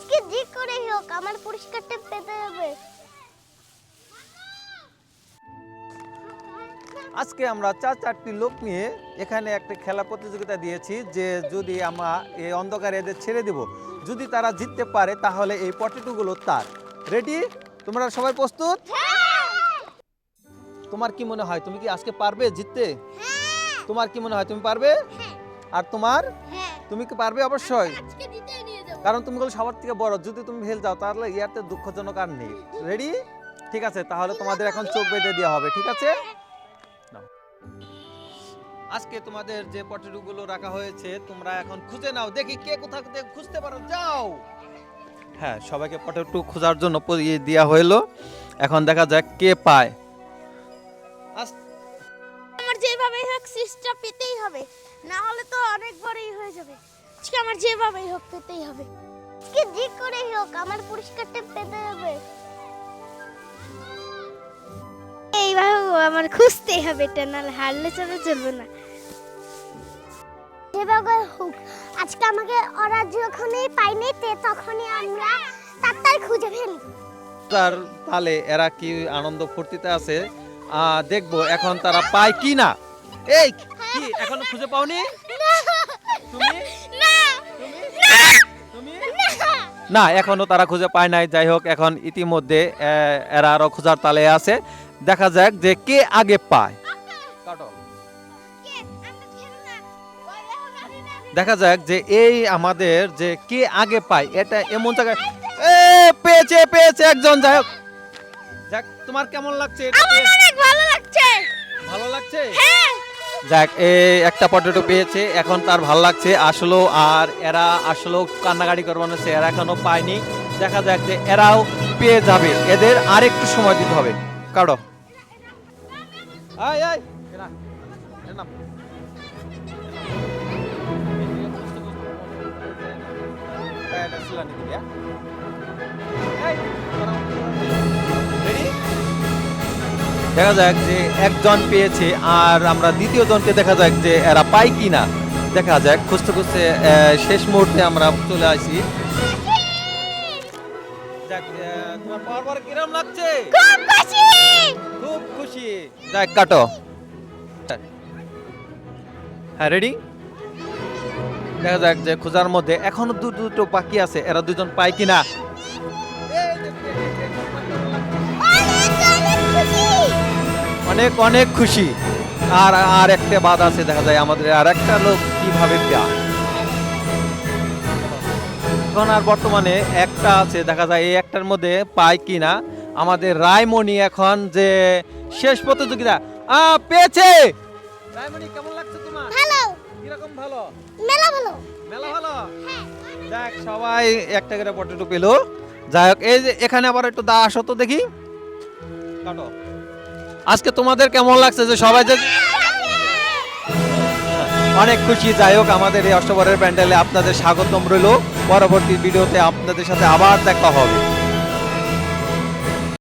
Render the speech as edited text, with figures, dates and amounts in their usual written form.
কি যে করে হোক আমার পুরস্কারটা পেতে হবে। আজকে আমরা চারটি লোক নিয়ে এখানে একটা খেলা প্রতিযোগিতা দিয়েছি যে যদি আমরা এই অন্ধকারে এদের ছেড়ে দেব, যদি তারা জিততে পারে তাহলে এই পটেটোগুলো তার। রেডি? তোমরা সবাই প্রস্তুত? তোমার কি মনে হয় তুমি কি আজকে পারবে জিততে? তোমার কি মনে হয় তুমি পারবে? আর তোমার? তুমি কি পারবে? অবশ্যই, কারণ তুমি হলো সবার থেকে বড়। যদি তুমি ফেল যাও তাহলে ইয়াতে দুঃখজনক আর নেই। রেডি? ঠিক আছে, তাহলে তোমাদের এখন চোখ বেঁধে দেওয়া হবে। ঠিক আছে? আজকে তোমাদের যে পটেটোগুলো রাখা হয়েছে তোমরা এখন খুঁজে নাও, দেখি কে কোথা থেকে খুঁজতে পারো। যাও। হ্যাঁ, সবাইকে পটেটো খোঁজার জন্য দেওয়া হলো। এখন দেখা যাক কে পায়। আমার যেভাবে হোক সিস্টা পেতেই হবে, না হলে তো অনেক বড়ই হয়ে যাবে। আজকে আমার যেভাবেই হোক পেতেই হবে। আজকে যে করে হোক আমার পুরস্কারটা পেতে হবে। এইভাবে আমার খুঁজতেই হবে, এটা নাহলে হারলে চলবে না। যেভাবে হোক আজকে আমাকে ওরা যখনই পাইনি তখনই আমরা তাড়াতাড়ি খুঁজে ফেলি। তার তালে এরা কি আনন্দ ফুর্তিতে আছে, দেখবো এখন তারা পায় কি না। এই কি এখনো খুঁজে পাওনি তুমি? না, এখনো তারা খুঁজে পায় নাই। যাই হোক, এখন ইতিমধ্যে এরা আরো খোঁজার তালে আছে। দেখা যাক যে কে আগে পায়। কাটো। দেখা যাক যে এই আমাদের যে কে আগে পায়, এটা এমন জায়গায় পেয়েছে একজন। যাই হোক, যাক, তোমার কেমন লাগছে? আমার অনেক ভালো লাগছে। ভালো লাগছে? হ্যাঁ। যাক, এই একটা পটেটো পেয়েছে, এখন তার ভালো লাগছে আসলো। আর এরা আসলো কান্নাকাটি করবে না, এরা এখনো পায়নি। দেখা যাক যে এরাও পেয়ে যাবে, এদের আর একটু সময় দিতে হবে। কাটো। আয় আয় এরা এরা নাম। দেখা যাক যে একজন পেয়েছে, আর আমরা দ্বিতীয় জনকে দেখা যাক যে এরা পায় কিনা। দেখা যাক, খুঁজতে খুঁজতে শেষ মুহূর্তে আমরা চলে আসি। তোমার পাওয়ার পর কিরম লাগছে? খুব খুশি। খুব খুশি। যাক, কাটো। হ্যাঁ, রেডি? দেখা যাক যে খোঁজার মধ্যে এখনো দুটো বাকি আছে, এরা দুজন পায় কিনা। অনেক অনেক খুশি। আর একটা বাদ আছে, দেখা যায় আমাদের আর একটা লোক কিভাবে পায়। এখন আর বর্তমানে একটা আছে, দেখা যায় এই একটার মধ্যে পায় কিনা। আমাদের রায়মণি এখন যে শেষ প্রতিযোগিতা পেয়েছে। রায়মণি, কেমন লাগছে তোমার? ভালো। কিরকম ভালো? মেলা ভালো। মেলা ভালো। যাক, সবাই একটা করে পটেটো পেলো। যাই হোক, এই যে এখানে আবার একটু আসো তো দেখি। কাটো। আজকে তোমাদের কেমন লাগছে যে সবাই যে অনেক খুশি। যাই হোক, আমাদের এই অষ্টবরের প্যান্ডেলে আপনাদের স্বাগতম রইল। পরবর্তী ভিডিওতে আপনাদের সাথে আবার দেখা হবে।